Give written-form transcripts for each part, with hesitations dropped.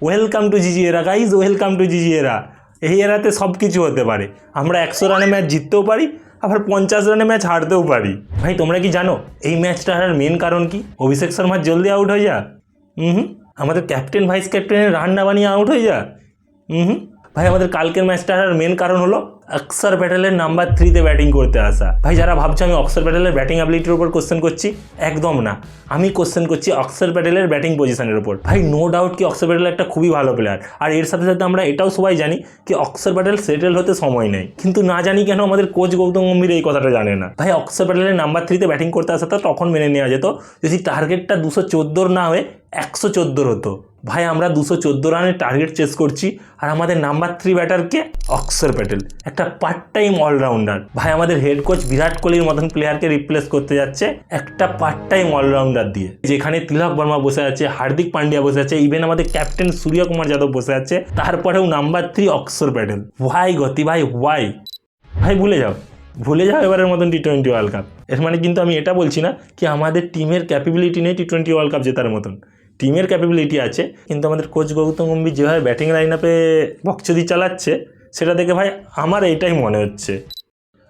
Welcome to জিজি এরা guys, welcome to জিজি এরা। এই এরাতে সব কিছু হতে পারে। আমরা 100 রানে ম্যাচ জিততেও পারি, আবার 50 রানে ম্যাচ হারতেও পারি। ভাই তোমরা কি জানো এই ম্যাচটা হারার মেন কারণ কি? অভিষেক শর্মা জলদি আউট হয়ে যা। আমাদের ক্যাপ্টেন ভাইস ক্যাপ্টেনের রান না বানিয়ে আউট হয়ে যা। ভাই আমাদের কালকের ম্যাচটা হারার মেন কারণ হলো অক্ষর প্যাটেলের নাম্বার 3-তে ব্যাটিং করতে আসা। ভাই যারা ভাবছো আমি অক্ষর প্যাটেলের ব্যাটিং অ্যাবিলিটির উপর কোশ্চেন করছি, একদম না। আমি কোশ্চেন করছি অক্ষর প্যাটেলের ব্যাটিং পজিশনের উপর। ভাই নো ডাউট কি অক্ষর প্যাটেল একটা খুবই ভালো প্লেয়ার, আর এর সাথে সাথে আমরা এটাও সবাই জানি কি অক্ষর প্যাটেল সেটেল হতে সময় নেই। কিন্তু না জানি কেন আমাদের কোচ গৌতম গম্ভীর এই কথাটা জানে না। ভাই অক্ষর প্যাটেলের নাম্বার 3-তে ব্যাটিং করতে আসাটা তখন মেনে নেওয়া যেত যদি টার্গেটটা 214 না হয়ে 114 হতো। ভাই আমরা 214 রানের টার্গেট চেস করছি, আর আমাদের নাম্বার 3 ব্যাটারকে অক্ষর প্যাটেল, একটা পার্ট টাইম অলরাউন্ডার। ভাই আমাদের হেড কোচ বিরাট কোহলির মতন প্লেয়ারকে রিপ্লেস করতে যাচ্ছে একটা পার্ট টাইম অলরাউন্ডার দিয়ে, যেখানে তিলক বর্মা বসে আছে, হার্দিক পান্ডিয়া বসে আছে, ইভেন আমাদের ক্যাপ্টেন সূর্যকুমার যাদব বসে আছে, তারপরেও নাম্বার 3 অক্ষর প্যাটেল। ওয়াই গতি ভাই, ওয়াই? ভাই ভুলে যাও এবারের মতন টি-20 ওয়ার্ল্ড কাপ। এর মানে কিন্তু আমি এটা বলছি না কি আমাদের টিমের ক্যাপাবিলিটি নেই টি-20 ওয়ার্ল্ড কাপ জেতার মতন। টিমের ক্যাপাবিলিটি আছে, কিন্তু আমাদের কোচ গৌতম গম্ভীর যেভাবে ব্যাটিং লাইন আপে বকচুদি চালাচ্ছে সেটা দেখে ভাই আমার এইটাই মনে হচ্ছে।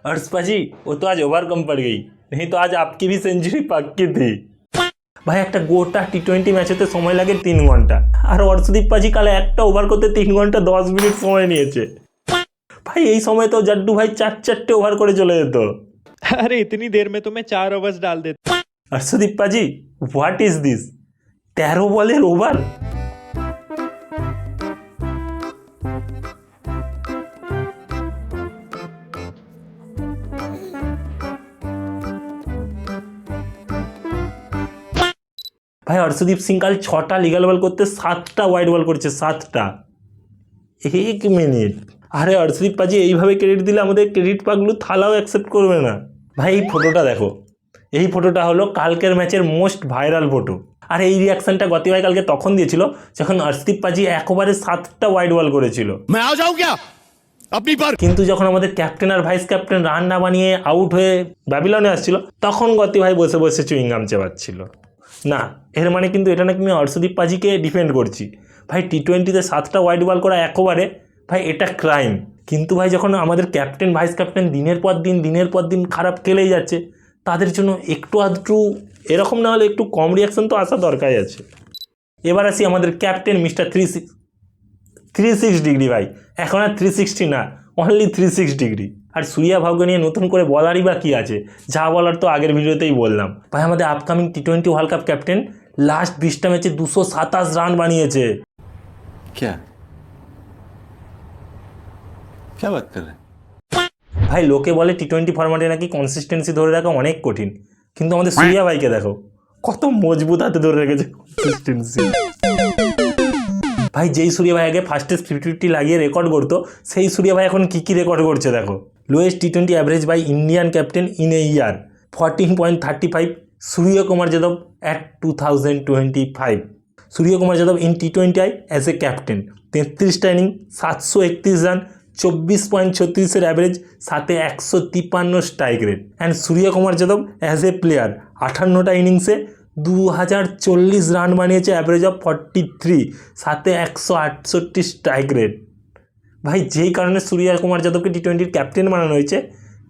अर्श पाजी वो तो आज ओवर कम पड़ गई, नहीं तो आज आपकी भी सेंचुरी पक्की थी। ভাই একটা গোটা টি-20 ম্যাচেতে সময় লাগে 3 ঘন্টা, আর অর্শদীপ পাজি কালে একটা ওভার করতে 3 ঘন্টা 10 মিনিট সময় নিয়েছে। ভাই এই সময় তো জাড্ডু ভাই 4-4টে ওভার করে চলে যেত। अरे इतनी देर में तो मैं 4 ओवर्स डाल देता। अर्शदीप पाजी व्हाट इज दिस? 13 বলের ওভার। ভাই হর্ষদীপ সিং কাল 6টা লিগাল বল করতে 7টা ওয়াইড বল করছে, 7টা। 1 মিনিট। আরে হর্ষদীপ পাজি এইভাবে ক্রেডিট দিলে আমাদের ক্রেডিট পাগলু থালাও অ্যাকসেপ্ট করবে না। ভাই এই ফটোটা দেখো, এই ফটোটা হলো কালকের ম্যাচের মোস্ট ভাইরাল ফটো। আর এই রিয়াকশনটা গতি ভাই কালকে তখন দিয়েছিল যখন হর্ষদীপ পাজি একবারে 7টা ওয়াইড বল করেছিল। কিন্তু যখন আমাদের ক্যাপ্টেন আর ভাইস ক্যাপ্টেন রান না বানিয়ে আউট হয়ে ব্যাবিলনে আসছিল, তখন গতি ভাই বসে বসে চুইংগাম চেবাচ্ছিল। না, এর মানে কিন্তু এটা নাকি আমি হর্ষদীপ পাজিকে ডিফেন্ড করছি। ভাই টি-20তে 7টা ওয়াইড বল করা একবারে, ভাই এটা ক্রাইম। কিন্তু ভাই যখন আমাদের ক্যাপ্টেন ভাইস ক্যাপ্টেন দিনের পর দিন খারাপ খেলেই যাচ্ছে, তাদের জন্য একটু আধটু এরকম না হলে একটু কম রিয়াকশন তো আসা দরকারই আছে। এবার আসি আমাদের ক্যাপ্টেন মিস্টার 360 ডিগ্রি। ভাই এখন আর 360 না, অনলি 360 ডিগ্রি। আর সূর্যা ভাগ্য নিয়ে নতুন করে বলারই বা কী আছে? যা বলার তো আগের ভিডিওতেই বললাম। ভাই আমাদের আপকামিং টি-20 ওয়ার্ল্ড কাপ ক্যাপ্টেন লাস্ট 20টা ম্যাচে 227 রান বানিয়েছে। क्या बात कर रहे हैं? ভাই লোকে বলে টি-20 ফরম্যাটে নাকি কনসিস্টেন্সি ধরে রাখা অনেক কঠিন, কিন্তু আমাদের সূর্যা ভাইকে দেখো কত মজবুত হাতে ধরে রেখেছে কনসিস্টেন্সি। ভাই যেই সূর্য ভাই আগে ফার্স্টেস্ট 50 লাগিয়ে রেকর্ড করতো, সেই সূর্য ভাই এখন কী রেকর্ড করছে দেখো। লোয়েস্ট টি-20 average by Indian captain in a year 14.35 Suryakumar Yadav at 2025। Suryakumar Yadav in টি-20 অ্যাজ এ ক্যাপ্টেন 33টা ইনিং 731 রান 24.36 অ্যাভারেজ, সাথে 153 strike rate. And Suryakumar Yadav as a player 58টা ইনিংসে 2040 রান বানিয়েছে, অ্যাভারেজ অফ 43, সাথে 168 স্ট্রাইক রেট। ভাই যেই কারণে সূর্যকুমার যাদবকে টি-20 ক্যাপ্টেন বানানো হয়েছে,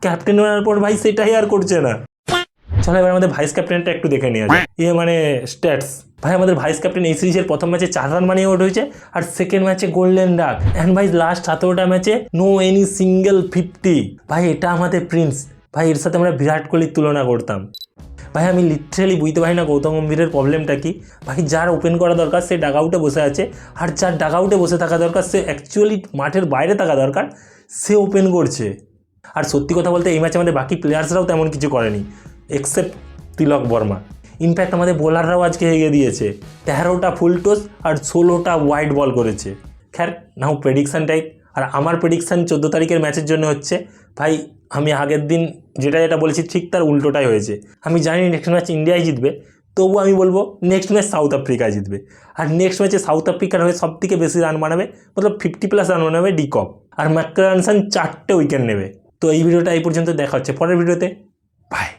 ক্যাপ্টেন বানানোর পর ভাই সেটাই আর করছে না। চলো এবার আমাদের ভাইস ক্যাপ্টেনটা একটু দেখে নেওয়া যায়, মানে স্ট্যাটস। ভাই আমাদের ভাইস ক্যাপ্টেন এই সিরিজের প্রথম ম্যাচে 4 রান বানিয়ে আউট হয়েছে, আর সেকেন্ড ম্যাচে গোল্ডেন ডাক। অ্যান্ড ভাই লাস্ট 17টা ম্যাচে নো এনি সিঙ্গেল 50। ভাই এটা আমাদের প্রিন্স। ভাই এর সাথে আমরা বিরাট কোহলির তুলনা করতাম। ভাই আমি লিটারেলি বুঝতে পারি না গৌতম গম্ভীরের প্রবলেমটা কি। ভাই যার ওপেন করা দরকার সে ডাগ আউটে বসে আছে, আর যার ডাগ আউটে বসে থাকা দরকার সে অ্যাকচুয়ালি মাঠের বাইরে থাকা দরকার, সে ওপেন করছে। আর সত্যি কথা বলতে এই ম্যাচে আমাদের বাকি প্লেয়ার্সরাও তেমন কিছু করেনি এক্সেপ্ট তিলক বর্মা। ইনফ্যাক্ট আমাদের বোলাররাও আজকে হেগে দিয়েছে, 13টা ফুল টস আর 16টা ওয়াইড বল করেছে। খ্যার নাও প্রেডিকশান টাইপ। আর আমার প্রেডিকশান 14 তারিখের ম্যাচের জন্য হচ্ছে, ভাই আমি আগের দিন যেটা বলেছি ঠিক তার উল্টোটাই হয়েছে। আমি জানি নেক্সট ম্যাচ ইন্ডিয়ায় জিতবে, তবু আমি বলবো নেক্সট ম্যাচ সাউথ আফ্রিকায় জিতবে। আর নেক্সট ম্যাচে সাউথ আফ্রিকার হয়ে সব থেকে বেশি রান বানাবে, মতলব 50+ রান বানাবে ডিকক, আর ম্যাকলারেনসন 4টে উইকেট নেবে। তো এই ভিডিওটা এই পর্যন্ত দেখা হচ্ছে পরের ভিডিওতে। বাই।